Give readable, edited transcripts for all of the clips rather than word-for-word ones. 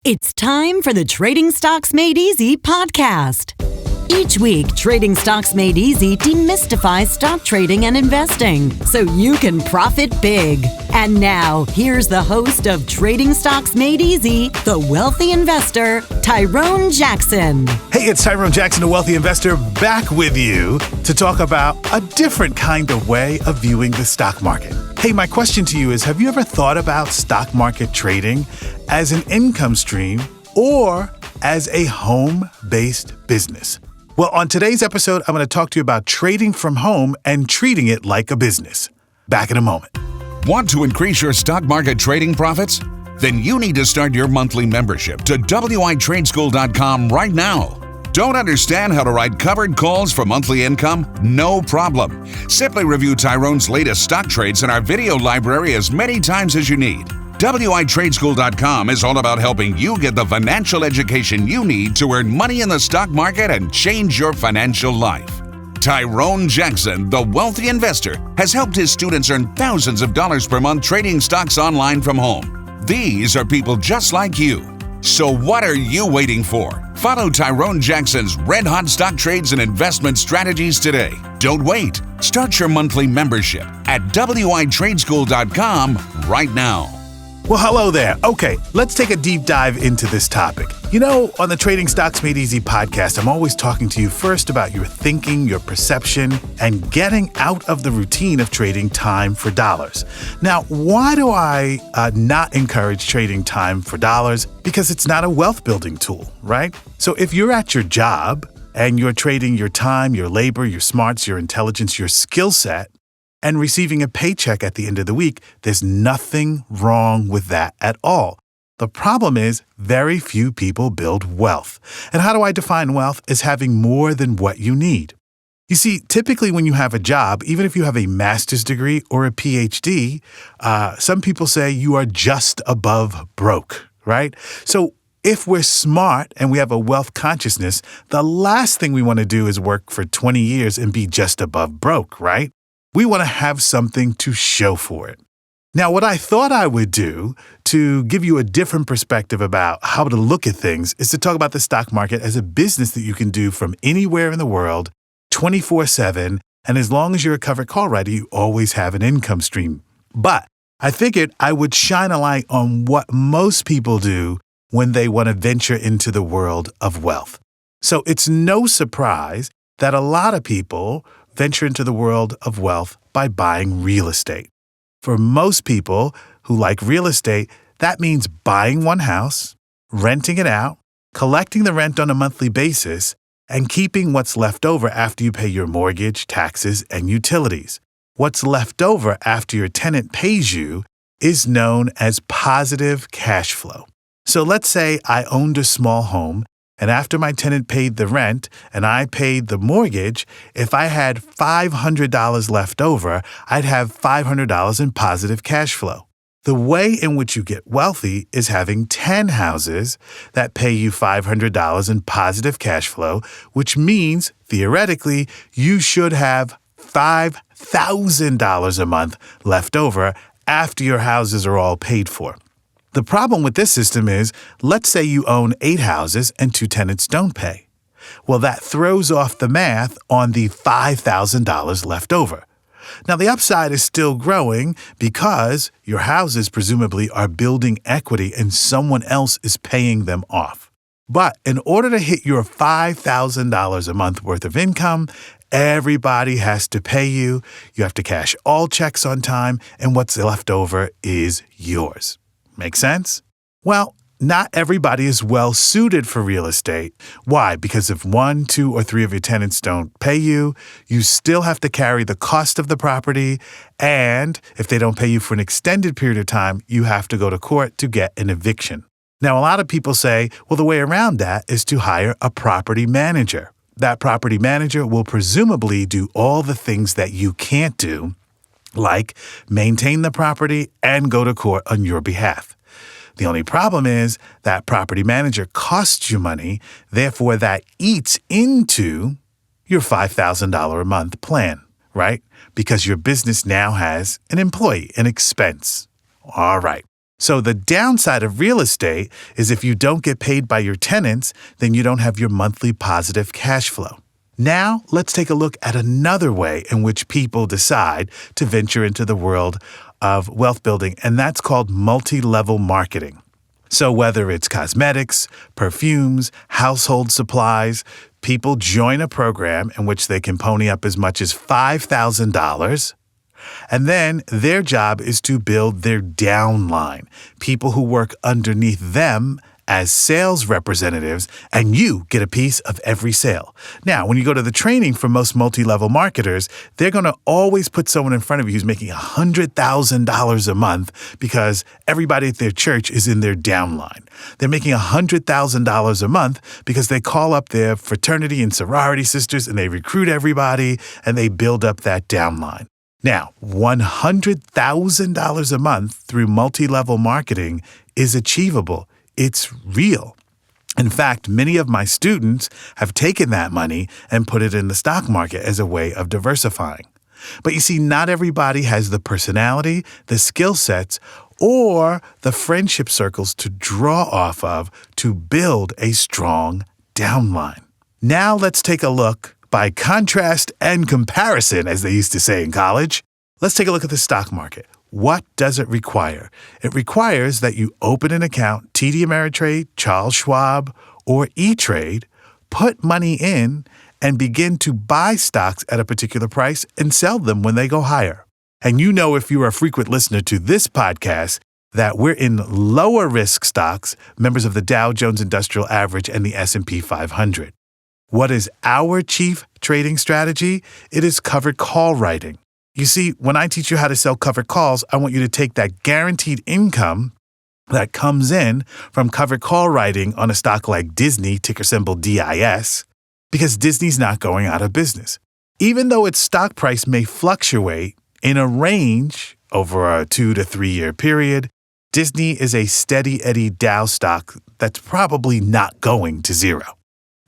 It's time for the Trading Stocks Made Easy podcast. Each week, Trading Stocks Made Easy demystifies stock trading and investing so you can profit big. And now, here's the host of Trading Stocks Made Easy, the wealthy investor, Tyrone Jackson. Hey, it's Tyrone Jackson, the wealthy investor, back with you to talk about a different kind of way of viewing the stock market. Hey, my question to you is, have you ever thought about stock market trading as an income stream or as a home-based business? Well, on today's episode, I'm going to talk to you about trading from home and treating it like a business. Back in a moment. Want to increase your stock market trading profits? Then you need to start your monthly membership to witradeschool.com right now. Don't understand how to write covered calls for monthly income? No problem. Simply review Tyrone's latest stock trades in our video library as many times as you need. witradeschool.com is all about helping you get the financial education you need to earn money in the stock market and change your financial life. Tyrone Jackson, the wealthy investor, has helped his students earn thousands of dollars per month trading stocks online from home. These are people just like you. So what are you waiting for? Follow Tyrone Jackson's red-hot stock trades and investment strategies today. Don't wait. Start your monthly membership at witradeschool.com right now. Well, hello there. Okay, let's take a deep dive into this topic. You know, on the Trading Stocks Made Easy podcast, I'm always talking to you first about your thinking, your perception, and getting out of the routine of trading time for dollars. Now, why do I not encourage trading time for dollars? Because it's not a wealth building tool, right? So if you're at your job and you're trading your time, your labor, your smarts, your intelligence, your skill set, and receiving a paycheck at the end of the week, there's nothing wrong with that at all. The problem is very few people build wealth. And how do I define wealth? As having more than what you need. You see, typically when you have a job, even if you have a master's degree or a PhD, some people say you are just above broke, right? So if we're smart and we have a wealth consciousness, the last thing we want to do is work for 20 years and be just above broke, right? We want to have something to show for it. Now, what I thought I would do to give you a different perspective about how to look at things is to talk about the stock market as a business that you can do from anywhere in the world, 24/7, and as long as you're a covered call writer, you always have an income stream. But I figured I would shine a light on what most people do when they want to venture into the world of wealth. So it's no surprise that a lot of people venture into the world of wealth by buying real estate. For most people who like real estate, that means buying one house, renting it out, collecting the rent on a monthly basis, and keeping what's left over after you pay your mortgage, taxes, and utilities. What's left over after your tenant pays you is known as positive cash flow. So let's say I owned a small home, and after my tenant paid the rent and I paid the mortgage, if I had $500 left over, I'd have $500 in positive cash flow. The way in which you get wealthy is having 10 houses that pay you $500 in positive cash flow, which means, theoretically, you should have $5,000 a month left over after your houses are all paid for. The problem with this system is, let's say you own 8 houses and 2 tenants don't pay. Well, that throws off the math on the $5,000 left over. Now, the upside is still growing because your houses presumably are building equity and someone else is paying them off. But in order to hit your $5,000 a month worth of income, everybody has to pay you. You have to cash all checks on time, and what's left over is yours. Make sense? Well, not everybody is well suited for real estate. Why? Because if 1, 2, or 3 of your tenants don't pay you, you still have to carry the cost of the property. And if they don't pay you for an extended period of time, you have to go to court to get an eviction. Now, a lot of people say, well, the way around that is to hire a property manager. That property manager will presumably do all the things that you can't do, like maintain the property and go to court on your behalf. The only problem is that property manager costs you money, therefore that eats into your $5,000 a month plan, right? Because your business now has an employee, an expense. All right. So the downside of real estate is if you don't get paid by your tenants, then you don't have your monthly positive cash flow. Now, let's take a look at another way in which people decide to venture into the world of wealth building, and that's called multi-level marketing. So whether it's cosmetics, perfumes, household supplies, people join a program in which they can pony up as much as $5,000, and then their job is to build their downline, people who work underneath them as sales representatives, and you get a piece of every sale. Now, when you go to the training for most multi-level marketers, they're going to always put someone in front of you who's making $100,000 a month because everybody at their church is in their downline. They're making $100,000 a month because they call up their fraternity and sorority sisters and they recruit everybody and they build up that downline. Now, $100,000 a month through multi-level marketing is achievable. It's real. In fact, many of my students have taken that money and put it in the stock market as a way of diversifying. But you see, not everybody has the personality, the skill sets, or the friendship circles to draw off of to build a strong downline. Now let's take a look, by contrast and comparison, as they used to say in college. Let's take a look at the stock market. What does it require? It requires that you open an account, TD Ameritrade, Charles Schwab, or E-Trade, put money in, and begin to buy stocks at a particular price and sell them when they go higher. And you know, if you're a frequent listener to this podcast, that we're in lower risk stocks, members of the Dow Jones Industrial Average and the S&P 500. What is our chief trading strategy? It is covered call writing. You see, when I teach you how to sell covered calls, I want you to take that guaranteed income that comes in from covered call writing on a stock like Disney, ticker symbol DIS, because Disney's not going out of business. Even though its stock price may fluctuate in a range over a 2 to 3 year period, Disney is a steady Eddie Dow stock that's probably not going to zero,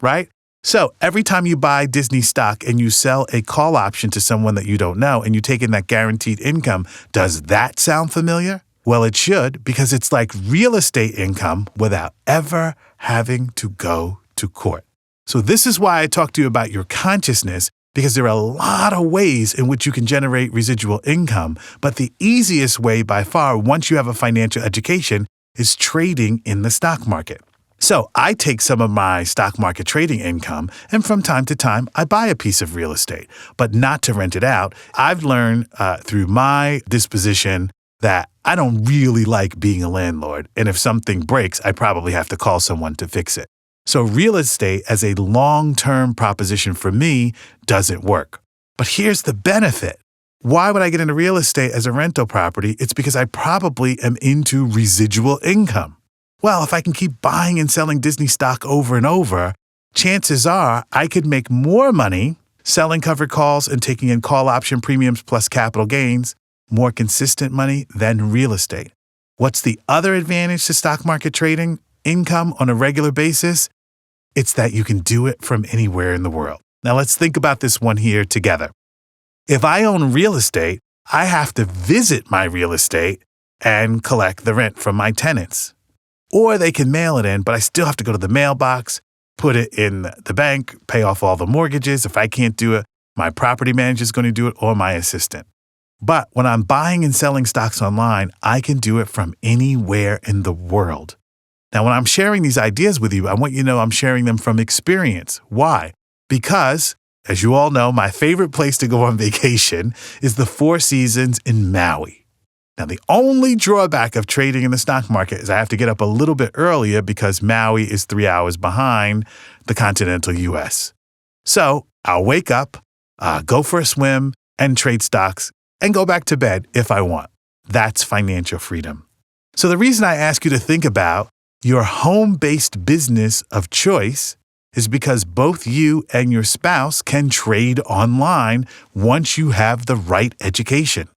right? So every time you buy Disney stock and you sell a call option to someone that you don't know and you take in that guaranteed income, does that sound familiar? Well, it should, because it's like real estate income without ever having to go to court. So this is why I talk to you about your consciousness, because there are a lot of ways in which you can generate residual income. But the easiest way by far, once you have a financial education, is trading in the stock market. So I take some of my stock market trading income, and from time to time, I buy a piece of real estate, but not to rent it out. I've learned through my disposition that I don't really like being a landlord, and if something breaks, I probably have to call someone to fix it. So real estate as a long-term proposition for me doesn't work. But here's the benefit. Why would I get into real estate as a rental property? It's because I probably am into residual income. Well, if I can keep buying and selling Disney stock over and over, chances are I could make more money selling covered calls and taking in call option premiums plus capital gains, more consistent money than real estate. What's the other advantage to stock market trading income on a regular basis? It's that you can do it from anywhere in the world. Now let's think about this one here together. If I own real estate, I have to visit my real estate and collect the rent from my tenants. Or they can mail it in, but I still have to go to the mailbox, put it in the bank, pay off all the mortgages. If I can't do it, my property manager is going to do it or my assistant. But when I'm buying and selling stocks online, I can do it from anywhere in the world. Now, when I'm sharing these ideas with you, I want you to know I'm sharing them from experience. Why? Because, as you all know, my favorite place to go on vacation is the Four Seasons in Maui. Now, the only drawback of trading in the stock market is I have to get up a little bit earlier because Maui is 3 hours behind the continental U.S. So I'll wake up, go for a swim, and trade stocks, and go back to bed if I want. That's financial freedom. So the reason I ask you to think about your home-based business of choice is because both you and your spouse can trade online once you have the right education.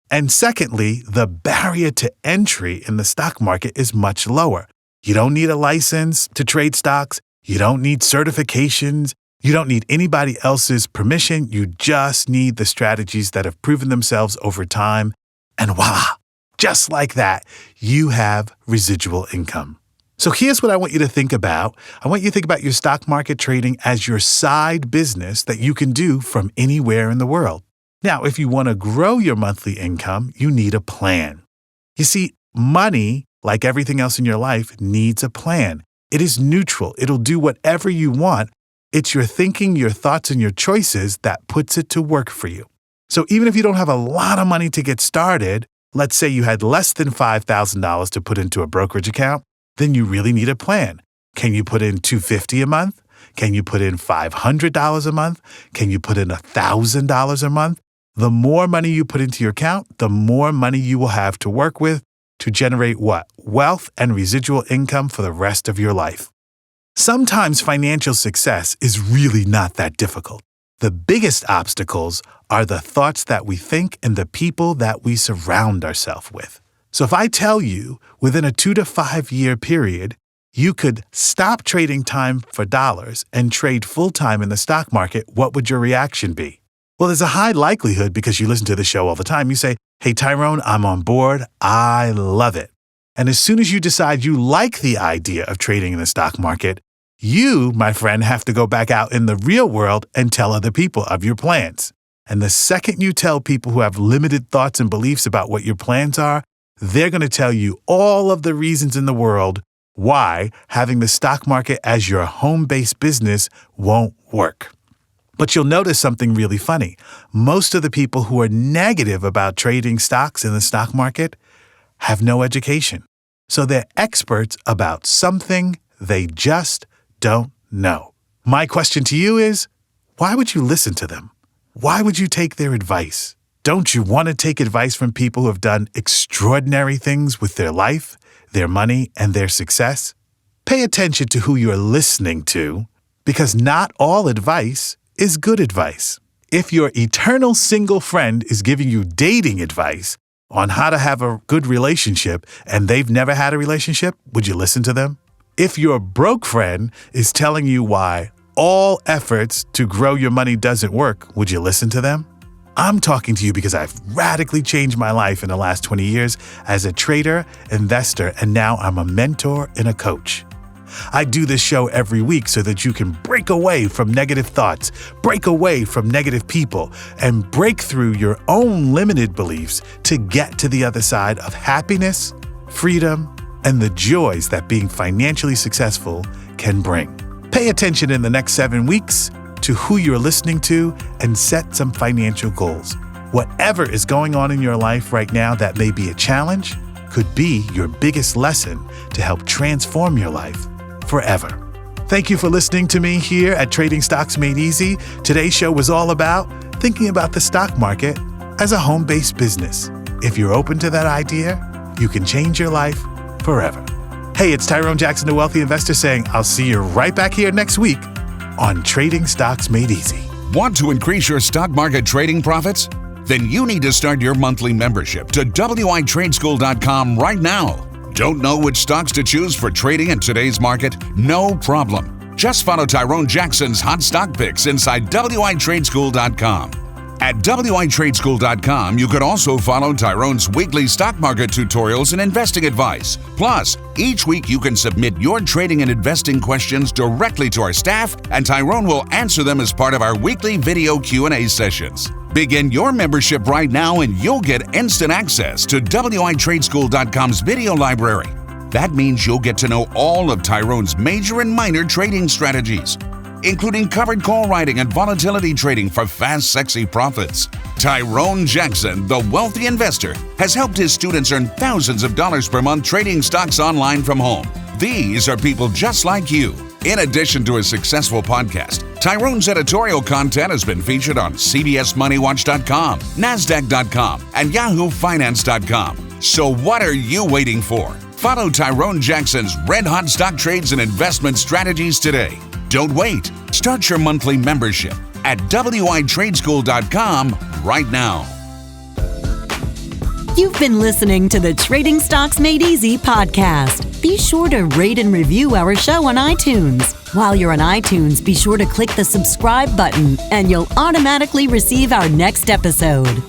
And secondly, the barrier to entry in the stock market is much lower. You don't need a license to trade stocks. You don't need certifications. You don't need anybody else's permission. You just need the strategies that have proven themselves over time. And voila, Just like that, you have residual income. So here's what I want you to think about. I want you to think about your stock market trading as your side business that you can do from anywhere in the world. Now, if you want to grow your monthly income, you need a plan. You see, money, like everything else in your life, needs a plan. It is neutral. It'll do whatever you want. It's your thinking, your thoughts, and your choices that puts it to work for you. So even if you don't have a lot of money to get started, let's say you had less than $5,000 to put into a brokerage account, then you really need a plan. Can you put in $250 a month? Can you put in $500 a month? Can you put in $1,000 a month? The more money you put into your account, the more money you will have to work with to generate what? Wealth and residual income for the rest of your life. Sometimes financial success is really not that difficult. The biggest obstacles are the thoughts that we think and the people that we surround ourselves with. So if I tell you within a 2 to 5 year period, you could stop trading time for dollars and trade full-time in the stock market, what would your reaction be? Well, there's a high likelihood, because you listen to the show all the time, you say, hey, Tyrone, I'm on board. I love it. And as soon as you decide you like the idea of trading in the stock market, you, my friend, have to go back out in the real world and tell other people of your plans. And the second you tell people who have limited thoughts and beliefs about what your plans are, they're going to tell you all of the reasons in the world why having the stock market as your home-based business won't work. But you'll notice something really funny. Most of the people who are negative about trading stocks in the stock market have no education. So they're experts about something they just don't know. My question to you is, why would you listen to them? Why would you take their advice? Don't you want to take advice from people who have done extraordinary things with their life, their money, and their success? Pay attention to who you're listening to, because not all advice is good advice. If your eternal single friend is giving you dating advice on how to have a good relationship and they've never had a relationship, would you listen to them? If your broke friend is telling you why all efforts to grow your money doesn't work, would you listen to them? I'm talking to you because I've radically changed my life in the last 20 years as a trader, investor, and now I'm a mentor and a coach. I do this show every week so that you can break away from negative thoughts, break away from negative people, and break through your own limited beliefs to get to the other side of happiness, freedom, and the joys that being financially successful can bring. Pay attention in the next 7 weeks to who you're listening to and set some financial goals. Whatever is going on in your life right now that may be a challenge could be your biggest lesson to help transform your life forever. Thank you for listening to me here at Trading Stocks Made Easy. Today's show was all about thinking about the stock market as a home-based business. If you're open to that idea, you can change your life forever. Hey, it's Tyrone Jackson, the Wealthy Investor, saying I'll see you right back here next week on Trading Stocks Made Easy. Want to increase your stock market trading profits? Then you need to start your monthly membership to WITradeschool.com right now. Don't know which stocks to choose for trading in today's market? No problem. Just follow Tyrone Jackson's hot stock picks inside WITradeschool.com. At WITradeschool.com, you can also follow Tyrone's weekly stock market tutorials and investing advice. Plus, each week you can submit your trading and investing questions directly to our staff, and Tyrone will answer them as part of our weekly video Q&A sessions. Begin your membership right now and you'll get instant access to WITradeschool.com's video library. That means you'll get to know all of Tyrone's major and minor trading strategies, including covered call writing and volatility trading for fast, sexy profits. Tyrone Jackson, the Wealthy Investor, has helped his students earn thousands of dollars per month trading stocks online from home. These are people just like you. In addition to a successful podcast, Tyrone's editorial content has been featured on CBSMoneyWatch.com, NASDAQ.com, and YahooFinance.com. So what are you waiting for? Follow Tyrone Jackson's red-hot stock trades and investment strategies today. Don't wait. Start your monthly membership at WITradeschool.com right now. You've been listening to the Trading Stocks Made Easy podcast. Be sure to rate and review our show on iTunes. While you're on iTunes, be sure to click the subscribe button and you'll automatically receive our next episode.